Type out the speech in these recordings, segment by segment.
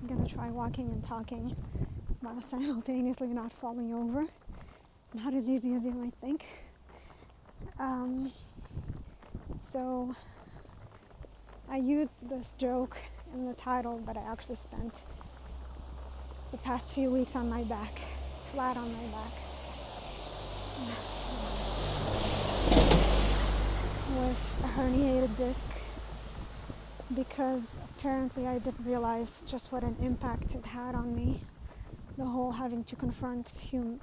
I'm gonna try walking and talking while simultaneously not falling over. Not as easy as you might think. So I used this joke in the title, but I actually spent the past few weeks on my back, flat on my back, with a herniated disc, because apparently I didn't realize just what an impact it had on me. The whole having to confront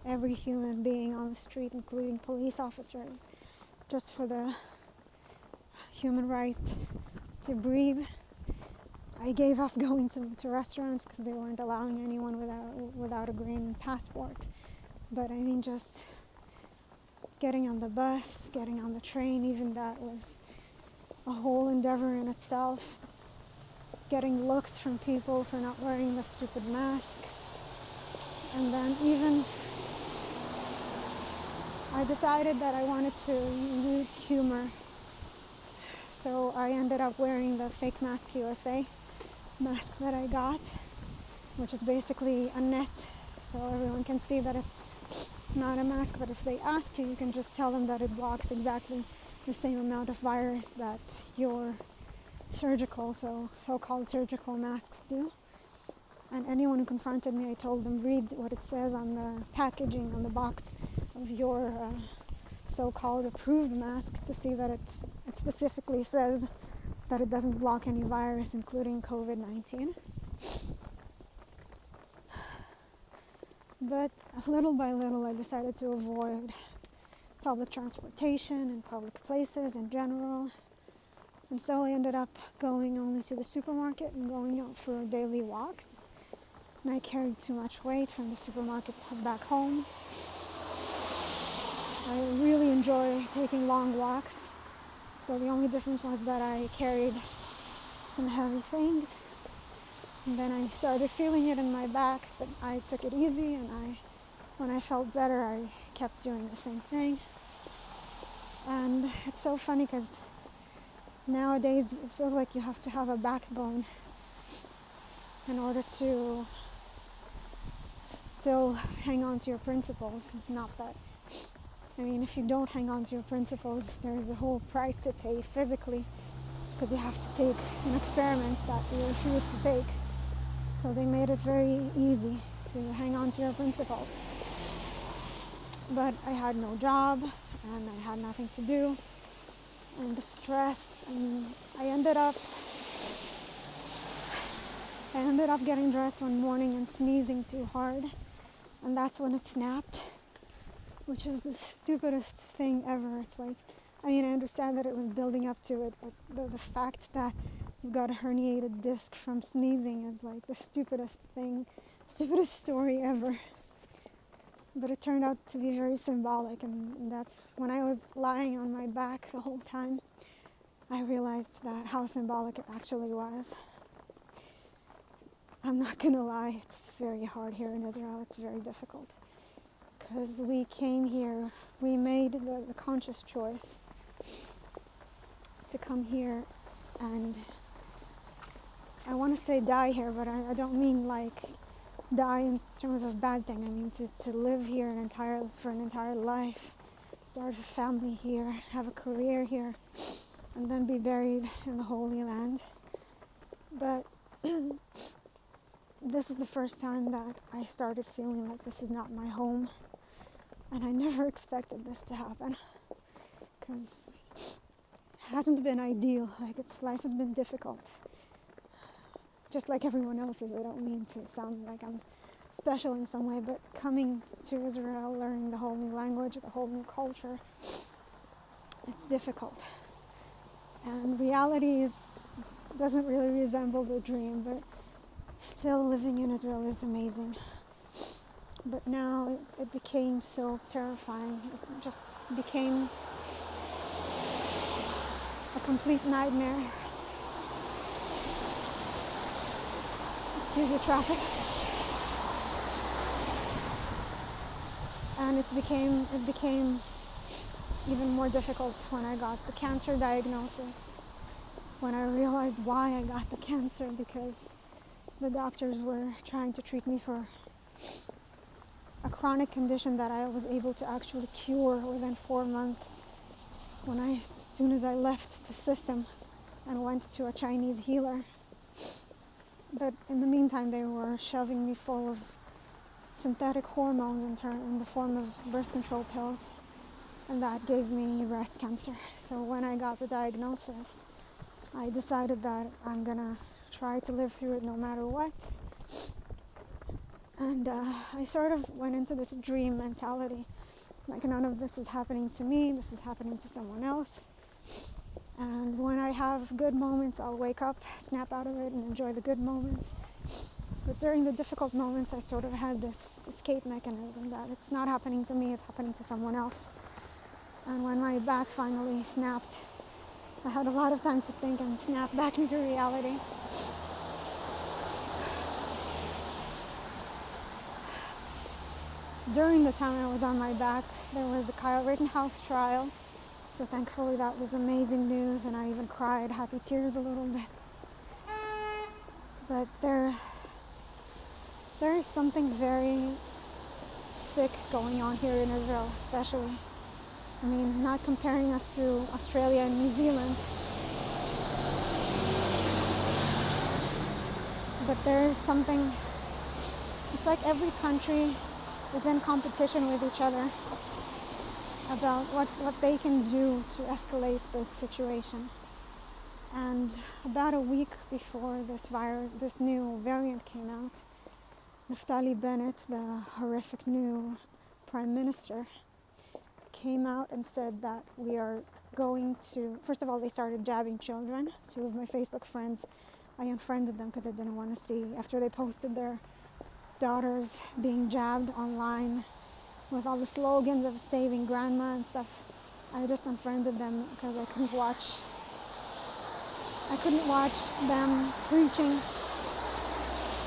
every human being on the street, including police officers, just for the human right to breathe. I gave up going to restaurants because they weren't allowing anyone without a green passport. But I mean, just getting on the bus, getting on the train, even that was a whole endeavor in itself. Getting looks from people for not wearing the stupid mask. And then even I decided that I wanted to use humor. So I ended up wearing the Fake Mask USA mask that I got, which is basically a net, so everyone can see that it's not a mask, but if they ask you, you can just tell them that it blocks exactly the same amount of virus that your so-called surgical masks do. And anyone who confronted me, I told them, read what it says on the packaging, on the box of your so-called approved mask, to see that it specifically says that it doesn't block any virus, including COVID-19. But little by little, I decided to avoid public transportation and public places in general. And so I ended up going only to the supermarket and going out for daily walks. And I carried too much weight from the supermarket back home. I really enjoy taking long walks. So the only difference was that I carried some heavy things. And then I started feeling it in my back, but I took it easy, and when I felt better, I kept doing the same thing. And it's so funny because nowadays it feels like you have to have a backbone in order to still hang on to your principles. Not that, I mean, if you don't hang on to your principles, there's a whole price to pay physically, because you have to take an experiment that you refuse to take. So they made it very easy to hang on to your principles. But I had no job, and I had nothing to do, and the stress, and I ended up getting dressed one morning and sneezing too hard, and that's when it snapped, which is the stupidest thing ever. It's like, I mean, I understand that it was building up to it, but the fact that you got a herniated disc from sneezing is like the stupidest story ever. But it turned out to be very symbolic, and that's when I was lying on my back the whole time, I realized that how symbolic it actually was. I'm not gonna lie, it's very hard here in Israel. It's very difficult, because we came here, we made the conscious choice to come here, and I want to say die here, but I don't mean like die in terms of bad thing. I mean to live here for an entire life, start a family here, have a career here, and then be buried in the Holy Land. But this is the first time that I started feeling like this is not my home, and I never expected this to happen, because it hasn't been ideal. Like, life has been difficult, just like everyone else's. I don't mean to sound like I'm special in some way, but coming to Israel, learning the whole new language, the whole new culture, it's difficult. And reality doesn't really resemble the dream, but still living in Israel is amazing. But now it became so terrifying. It just became a complete nightmare. Excuse the traffic. And it became even more difficult when I got the cancer diagnosis, when I realized why I got the cancer, because the doctors were trying to treat me for a chronic condition that I was able to actually cure within 4 months as soon as I left the system and went to a Chinese healer. But in the meantime, they were shoving me full of synthetic hormones in the form of birth control pills, and that gave me breast cancer. So when I got the diagnosis, I decided that I'm gonna try to live through it no matter what. And I sort of went into this dream mentality, like none of this is happening to me, this is happening to someone else. And when I have good moments, I'll wake up, snap out of it, and enjoy the good moments. But during the difficult moments, I sort of had this escape mechanism that it's not happening to me, it's happening to someone else. And when my back finally snapped, I had a lot of time to think and snap back into reality. During the time I was on my back, there was the Kyle Rittenhouse trial. So thankfully that was amazing news, and I even cried happy tears a little bit. But there is something very sick going on here in Israel, especially. I mean, not comparing us to Australia and New Zealand, but there is something, it's like every country is in competition with each other about what they can do to escalate this situation. And about a week before this new variant came out, Naftali Bennett, the horrific new prime minister, came out and said that we are going to, first of all, they started jabbing children. 2 of my Facebook friends, I unfriended them because I didn't want to see, after they posted their daughters being jabbed online with all the slogans of saving grandma and stuff, I just unfriended them because I couldn't watch them preaching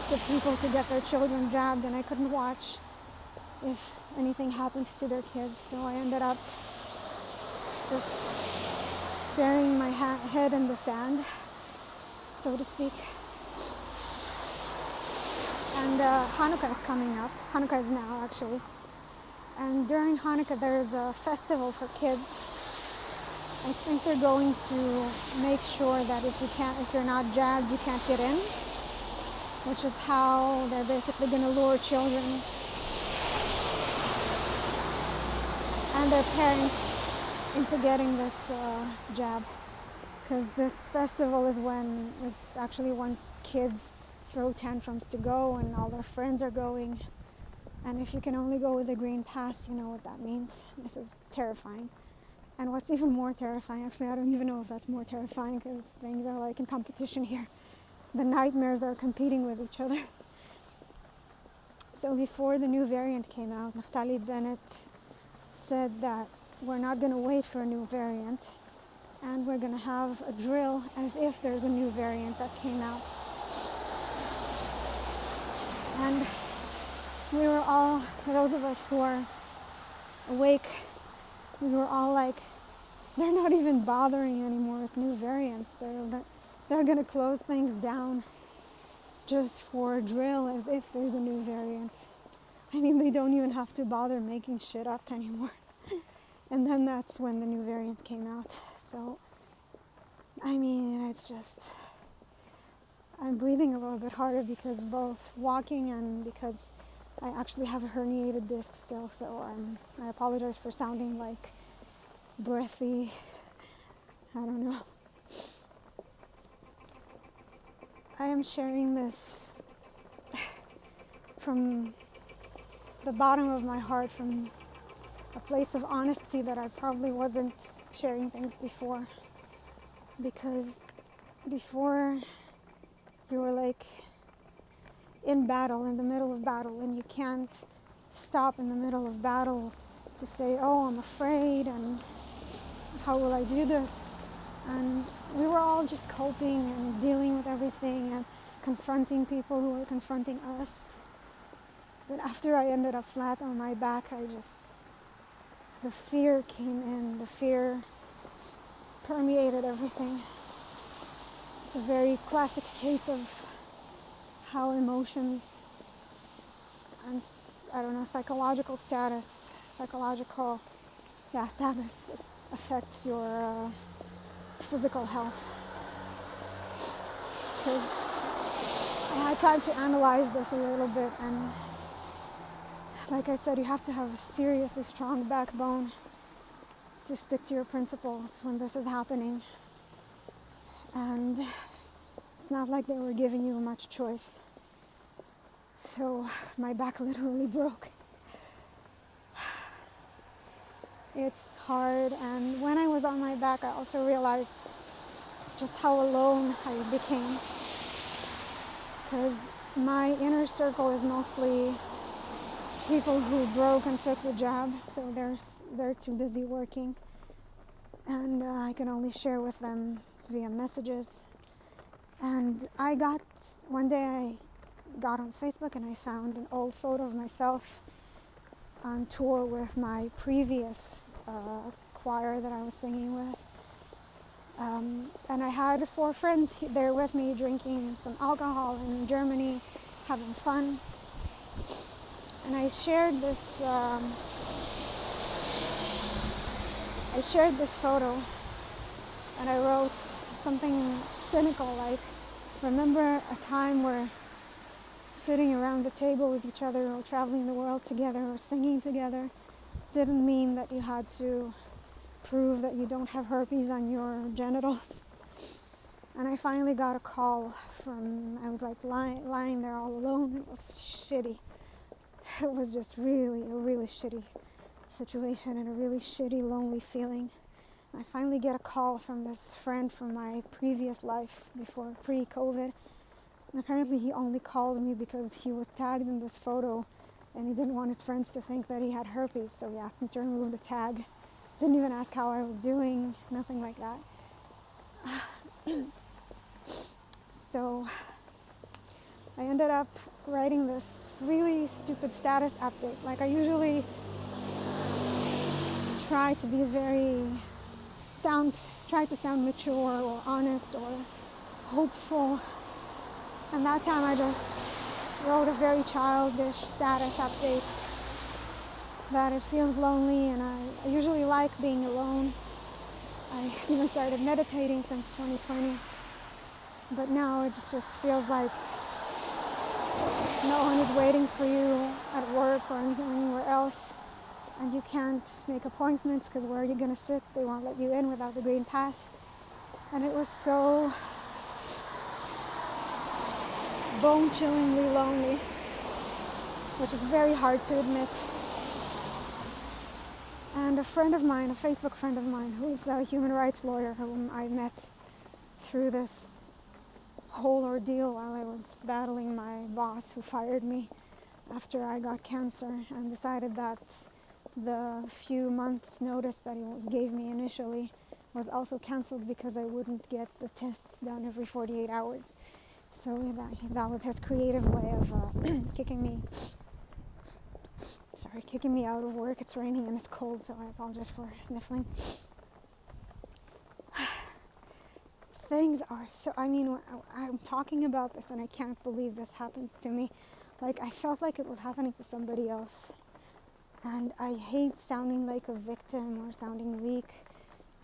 to people to get their children jabbed, and I couldn't watch if anything happened to their kids. So I ended up just burying my head in the sand, so to speak. And Hanukkah is coming up. Hanukkah is now, actually. And during Hanukkah, there's a festival for kids. I think they're going to make sure that if you're not jabbed, you can't get in, which is how they're basically going to lure children and their parents into getting this jab. Because this festival is actually when kids throw tantrums to go and all their friends are going. And if you can only go with a green pass, you know what that means. This is terrifying. And what's even more terrifying, actually, I don't even know if that's more terrifying because things are like in competition here. The nightmares are competing with each other. So before the new variant came out, Naftali Bennett said that we're not going to wait for a new variant, and we're going to have a drill as if there's a new variant that came out. And we were all, those of us who are awake, we were all like, they're not even bothering anymore with new variants. They're going to close things down just for a drill as if there's a new variant. I mean, they don't even have to bother making shit up anymore. And then that's when the new variant came out. So, I mean, it's just, I'm breathing a little bit harder because both walking and because I actually have a herniated disc still, so I apologize for sounding like breathy. I don't know. I am sharing this from the bottom of my heart, from a place of honesty that I probably wasn't sharing things before. Because before you were like in battle, in the middle of battle, and you can't stop in the middle of battle to say, oh, I'm afraid, and how will I do this? And we were all just coping and dealing with everything and confronting people who were confronting us. But after I ended up flat on my back, the fear came in, the fear permeated everything. It's a very classic case of how emotions and I don't know, psychological status affects your physical health. Because I tried to analyze this a little bit, and like I said, you have to have a seriously strong backbone to stick to your principles when this is happening. And it's not like they were giving you much choice. So my back literally broke. It's hard, and when I was on my back, I also realized just how alone I became. Because my inner circle is mostly people who broke and took the jab, so they're too busy working, and I can only share with them via messages. And one day I got on Facebook and I found an old photo of myself on tour with my previous choir that I was singing with. And I had 4 friends there with me drinking some alcohol in Germany, having fun. And I shared this photo, and I wrote something cynical like, remember a time where sitting around the table with each other or traveling the world together or singing together didn't mean that you had to prove that you don't have herpes on your genitals. And I finally got a call I was like lying there all alone. It was shitty. It was just a really shitty situation and a really shitty, lonely feeling. I finally get a call from this friend from my previous life before pre-COVID. And apparently he only called me because he was tagged in this photo and he didn't want his friends to think that he had herpes, so he asked me to remove the tag. Didn't even ask how I was doing, nothing like that. So I ended up writing this really stupid status update. Like, I usually try to sound mature or honest or hopeful. And that time I just wrote a very childish status update that it feels lonely, and I usually like being alone. I even started meditating since 2020. But now it just feels like no one is waiting for you at work or anywhere else, and you can't make appointments because where are you going to sit? They won't let you in without the green pass. And it was so bone-chillingly lonely, which is very hard to admit. And a Facebook friend of mine, who's a human rights lawyer whom I met through this whole ordeal while I was battling my boss who fired me after I got cancer and decided that the few months notice that he gave me initially was also cancelled because I wouldn't get the tests done every 48 hours. So that was his creative way of kicking me out of work. It's raining and it's cold, so I apologize for sniffling. Things are I'm talking about this and I can't believe this happened to me. Like, I felt like it was happening to somebody else. And I hate sounding like a victim or sounding weak.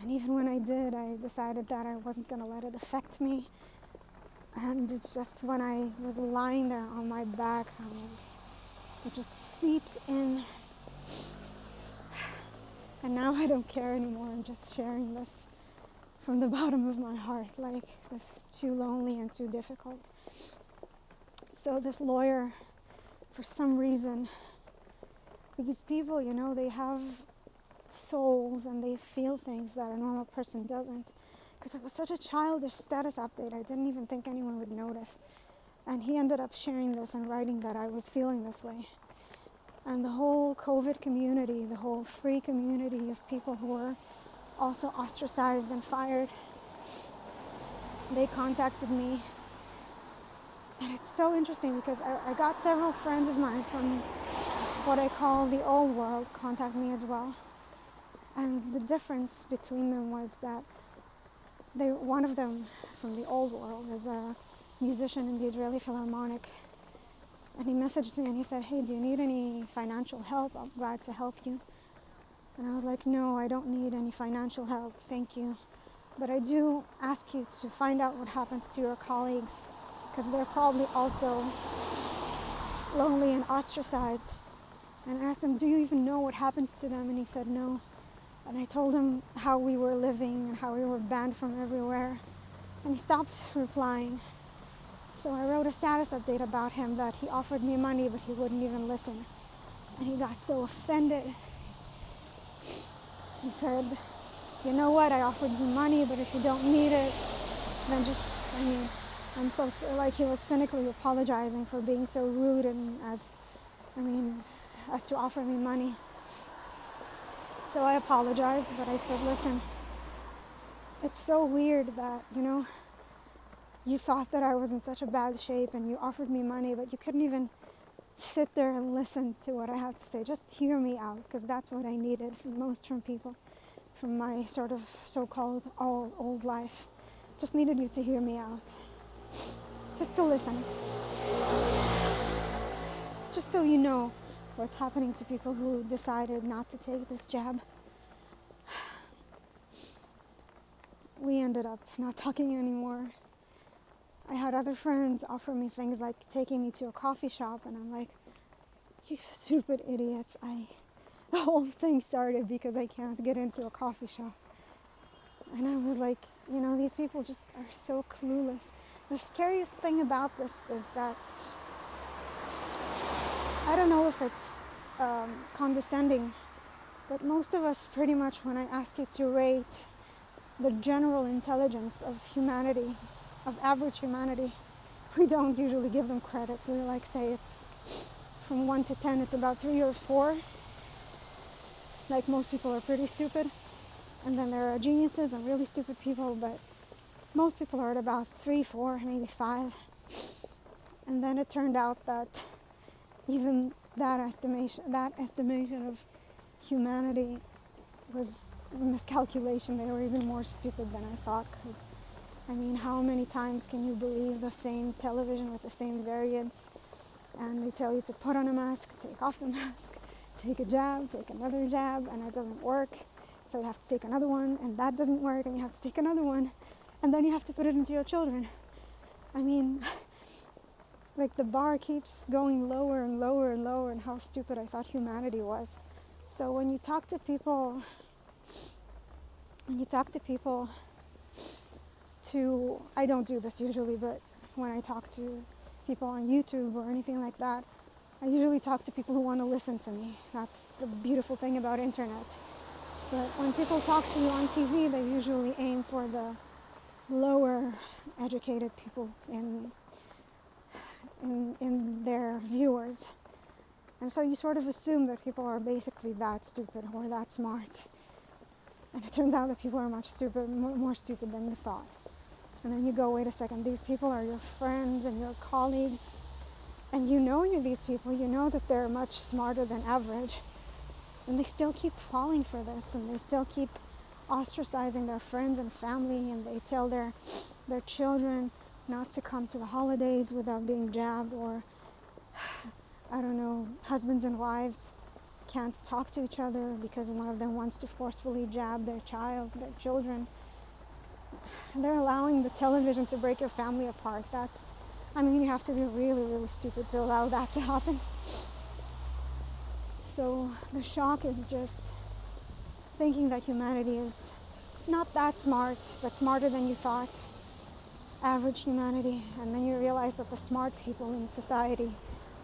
And even when I did, I decided that I wasn't going to let it affect me. And it's just when I was lying there on my back, it just seeped in. And now I don't care anymore. I'm just sharing this from the bottom of my heart. Like, this is too lonely and too difficult. So this lawyer, for some reason, because people, they have souls and they feel things that a normal person doesn't. Because it was such a childish status update, I didn't even think anyone would notice. And he ended up sharing this and writing that I was feeling this way. And the whole COVID community, the whole free community of people who were also ostracized and fired, they contacted me. And it's so interesting because I got several friends of mine from what I call the old world contact me as well. And the difference between them was that one of them from the old world is a musician in the Israeli Philharmonic. And he messaged me and he said, "Hey, do you need any financial help? I'm glad to help you." And I was like, "No, I don't need any financial help, thank you. But I do ask you to find out what happened to your colleagues, because they're probably also lonely and ostracized." And I asked him, "Do you even know what happened to them?" And he said, "No." And I told him how we were living and how we were banned from everywhere. And he stopped replying. So I wrote a status update about him that he offered me money, but he wouldn't even listen. And he got so offended. He said, "You know what, I offered you money, but if you don't need it, then I'm so, like he was cynically apologizing for being so rude and as to offer me money." So I apologized, but I said, "Listen, it's so weird that, you thought that I was in such a bad shape and you offered me money, but you couldn't even sit there and listen to what I have to say. Just hear me out, because that's what I needed most from people, from my sort of so-called old life. Just needed you to hear me out. Just to listen. Just so you know what's happening to people who decided not to take this jab." We ended up not talking anymore. I had other friends offer me things like taking me to a coffee shop, and I'm like, "You stupid idiots." The whole thing started because I can't get into a coffee shop. And I was like, these people just are so clueless. The scariest thing about this is that I don't know if it's condescending, but most of us pretty much, when I ask you to rate the general intelligence of humanity, of average humanity, we don't usually give them credit. We say it's from 1 to 10, it's about 3 or 4. Like, most people are pretty stupid. And then there are geniuses and really stupid people, but most people are at about 3, 4, maybe 5. And then it turned out that even that estimation of humanity was a miscalculation. They were even more stupid than I thought, because how many times can you believe the same television with the same variants, and they tell you to put on a mask, take off the mask, take a jab, take another jab, and it doesn't work, so you have to take another one, and that doesn't work, and you have to take another one, and then you have to put it into your children. The bar keeps going lower and lower and lower, and how stupid I thought humanity was. So when you talk to people I don't do this usually, but when I talk to people on YouTube or anything like that, I usually talk to people who want to listen to me. That's the beautiful thing about internet. But when people talk to you on TV, they usually aim for the lower educated people in their viewers. And so you sort of assume that people are basically that stupid or that smart. And it turns out that people are more stupid than you thought. And then you go, wait a second, these people are your friends and your colleagues. And these people, you know that they're much smarter than average. And they still keep falling for this, and they still keep ostracizing their friends and family, and they tell their children not to come to the holidays without being jabbed, or husbands and wives can't talk to each other because one of them wants to forcefully jab their children. They're allowing the television to break your family apart. You have to be really, really stupid to allow that to happen. So the shock is just thinking that humanity is not that smart, but smarter than you thought. Average humanity. And then you realize that the smart people in society,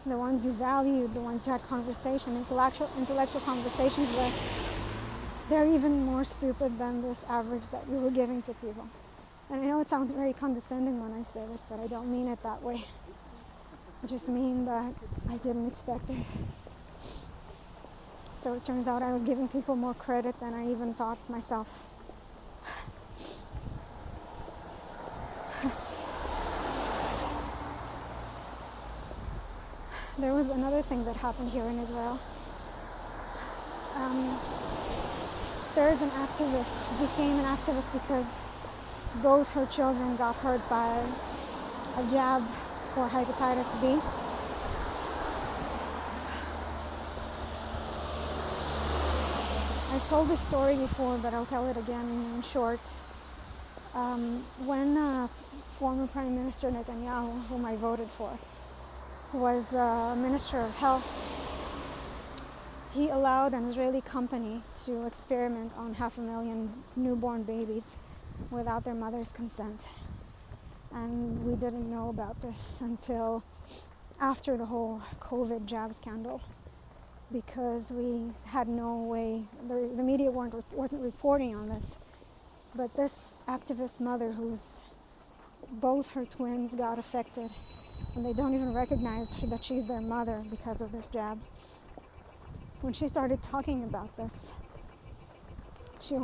the ones you valued, the ones you had intellectual conversations with, they're even more stupid than this average that you were giving to people. And I know it sounds very condescending when I say this, but I don't mean it that way. I just mean that I didn't expect it. So it turns out I was giving people more credit than I even thought myself. There was another thing that happened here in Israel. There is an activist who became an activist because both her children got hurt by a jab for hepatitis B. I've told this story before, but I'll tell it again in short. When former Prime Minister Netanyahu, whom I voted for, was Minister of Health, he allowed an Israeli company to experiment on 500,000 newborn babies without their mother's consent. And we didn't know about this until after the whole COVID jab scandal, because we had no way, the media wasn't reporting on this. But this activist mother, who's both her twins got affected, and they don't even recognize that she's their mother because of this jab. When she started talking about this, she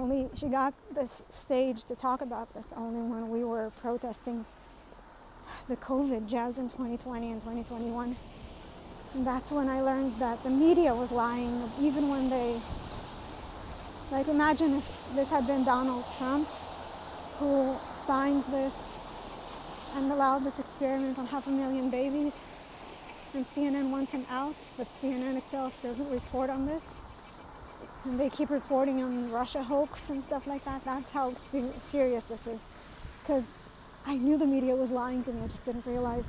got this stage to talk about this only when we were protesting the COVID jabs in 2020 and 2021. And that's when I learned that the media was lying, even when they, like, imagine if this had been Donald Trump who signed this and allowed this experiment on 500,000 babies, and CNN wants him out, but CNN itself doesn't report on this, and they keep reporting on Russia hoax and stuff like that. That's how serious this is, because I knew the media was lying to me. I just didn't realize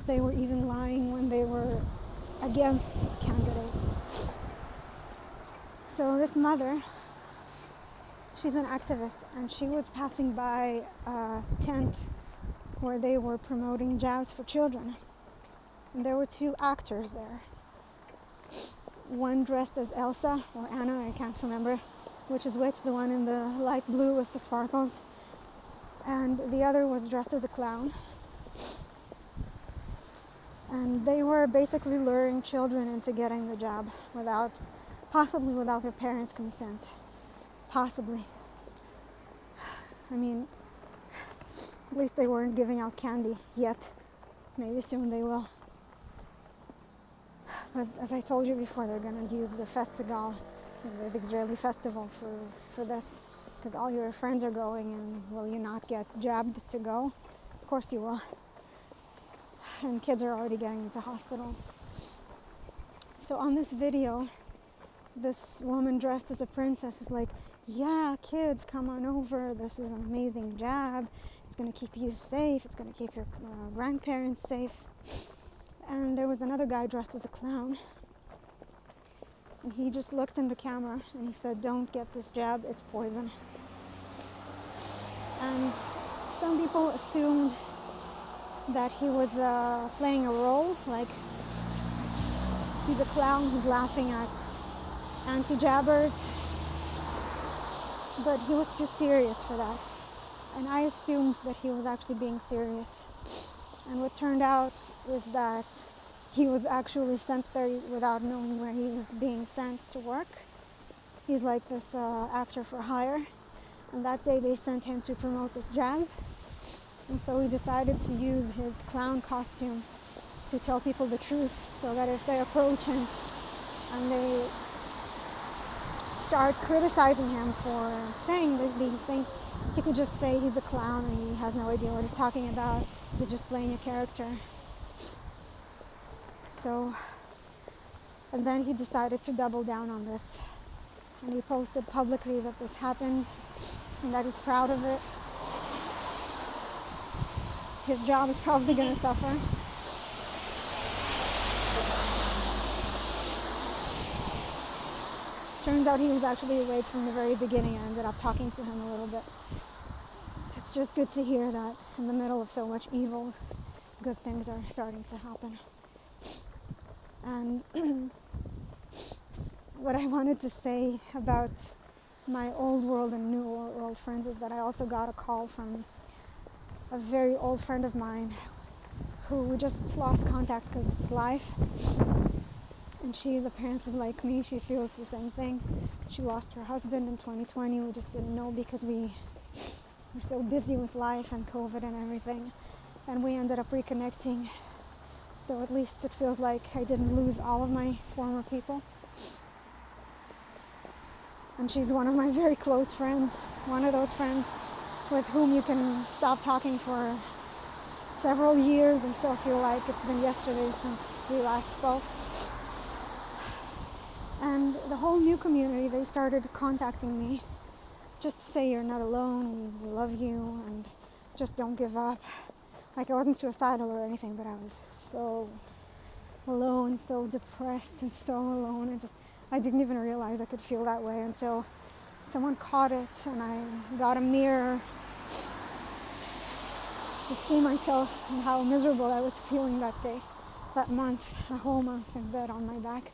they were even lying when they were against candidate. So this mother, she's an activist, and she was passing by a tent where they were promoting jabs for children. And there were two actors there. One dressed as Elsa or Anna, I can't remember which is which, the one in the light blue with the sparkles. And the other was dressed as a clown. And they were basically luring children into getting the jab possibly without their parents' consent. Possibly. I mean, at least they weren't giving out candy yet. Maybe soon they will. But as I told you before, they're going to use the festival, the Israeli festival for this, because all your friends are going, and will you not get jabbed to go? Of course you will. And kids are already getting into hospitals. So on this video, this woman dressed as a princess is like, yeah, kids, come on over. This is an amazing jab. It's going to keep you safe. It's going to keep your grandparents safe. And there was another guy dressed as a clown. And he just looked in the camera and he said, don't get this jab. It's poison. And some people assumed that he was playing a role, like he's a clown who's laughing at anti-jabbers, but he was too serious for that. And I assumed that he was actually being serious. And what turned out is that he was actually sent there without knowing where he was being sent to work. He's like this actor for hire. And that day they sent him to promote this jab. And so he decided to use his clown costume to tell people the truth, so that if they approach him and they start criticizing him for saying these things, he could just say he's a clown and he has no idea what he's talking about. He's just playing a character. So, and then he decided to double down on this. And he posted publicly that this happened and that he's proud of it. His job is probably going to suffer. Turns out he was actually awake from the very beginning. I ended up talking to him a little bit. It's just good to hear that in the middle of so much evil, good things are starting to happen. And what I wanted to say about my old world and new world friends is that I also got a call from a very old friend of mine who just lost contact because it's life. And she's apparently like me. She feels the same thing. She lost her husband in 2020. We just didn't know because we were so busy with life and COVID and everything. And we ended up reconnecting. So at least it feels like I didn't lose all of my former people. And she's one of my very close friends. One of those friends with whom you can stop talking for several years and still feel like it's been yesterday since we last spoke. And the whole new community, they started contacting me just to say you're not alone, we love you, and just don't give up. Like, I wasn't suicidal or anything, but I was so alone, so depressed and so alone. I didn't even realize I could feel that way until someone caught it, and I got a mirror to see myself and how miserable I was feeling that day, that month, a whole month in bed on my back.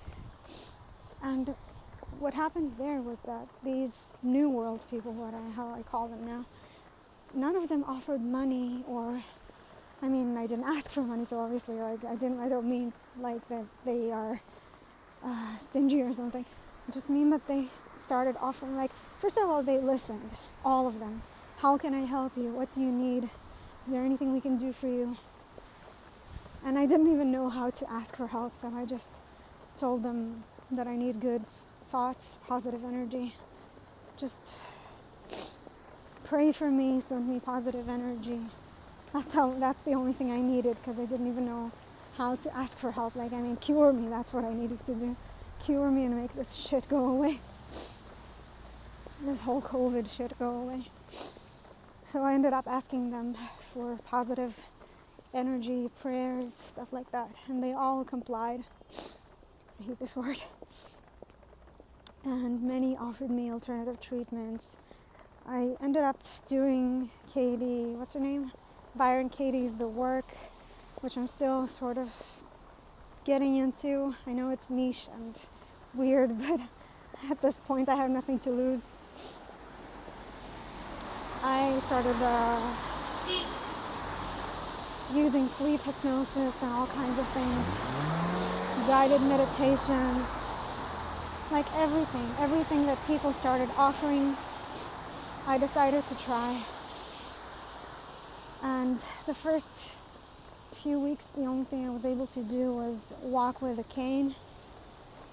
And what happened there was that these new world people, how I call them now, none of them offered money, or I didn't ask for money, so obviously I don't mean like that they are stingy or something. I just mean that they started offering, like, first of all, they listened, all of them. How can I help you? What do you need? Is there anything we can do for you? And I didn't even know how to ask for help, so I just told them that I need good thoughts, positive energy. Just pray for me, send me positive energy. That's the only thing I needed, because I didn't even know how to ask for help. Cure me, that's what I needed to do. Cure me and make this shit go away. This whole COVID shit go away. So I ended up asking them for positive energy, prayers, stuff like that. And they all complied. I hate this word. And many offered me alternative treatments. I ended up doing Katie, what's her name? Byron Katie's The Work, which I'm still sort of getting into. I know it's niche and weird, but at this point I have nothing to lose. I started using sleep hypnosis and all kinds of things, guided meditations, like everything that people started offering, I decided to try. And the first few weeks, the only thing I was able to do was walk with a cane,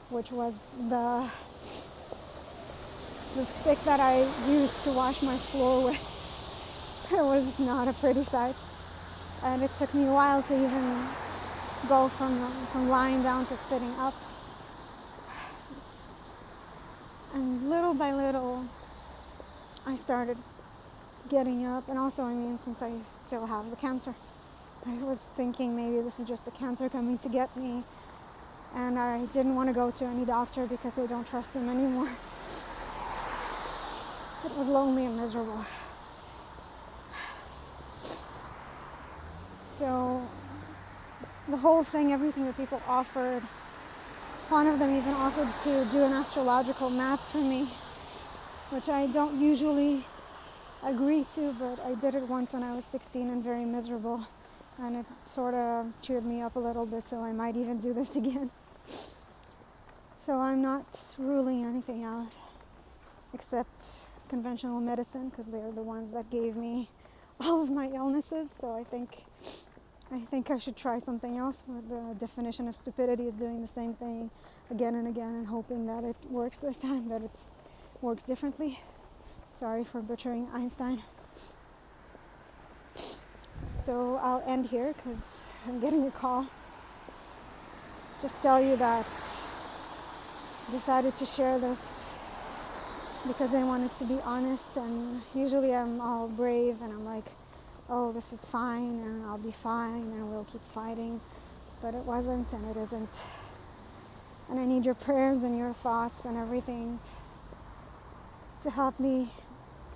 which was the stick that I used to wash my floor with. It was not a pretty sight. And it took me a while to even go from lying down to sitting up. And little by little, I started getting up. And also, since I still have the cancer, I was thinking maybe this is just the cancer coming to get me. And I didn't want to go to any doctor because I don't trust them anymore. It was lonely and miserable. So the whole thing, everything that people offered, one of them even offered to do an astrological map for me, which I don't usually agree to, but I did it once when I was 16 and very miserable, and it sort of cheered me up a little bit, so I might even do this again. So I'm not ruling anything out except conventional medicine, because they're the ones that gave me all of my illnesses. So I think I should try something else. The definition of stupidity is doing the same thing again and again and hoping that it works this time, that it works differently. Sorry for butchering Einstein. So I'll end here because I'm getting a call. Just tell you that I decided to share this because I wanted to be honest, and usually I'm all brave and I'm like, oh, this is fine and I'll be fine and we'll keep fighting, but it wasn't and it isn't. And I need your prayers and your thoughts and everything to help me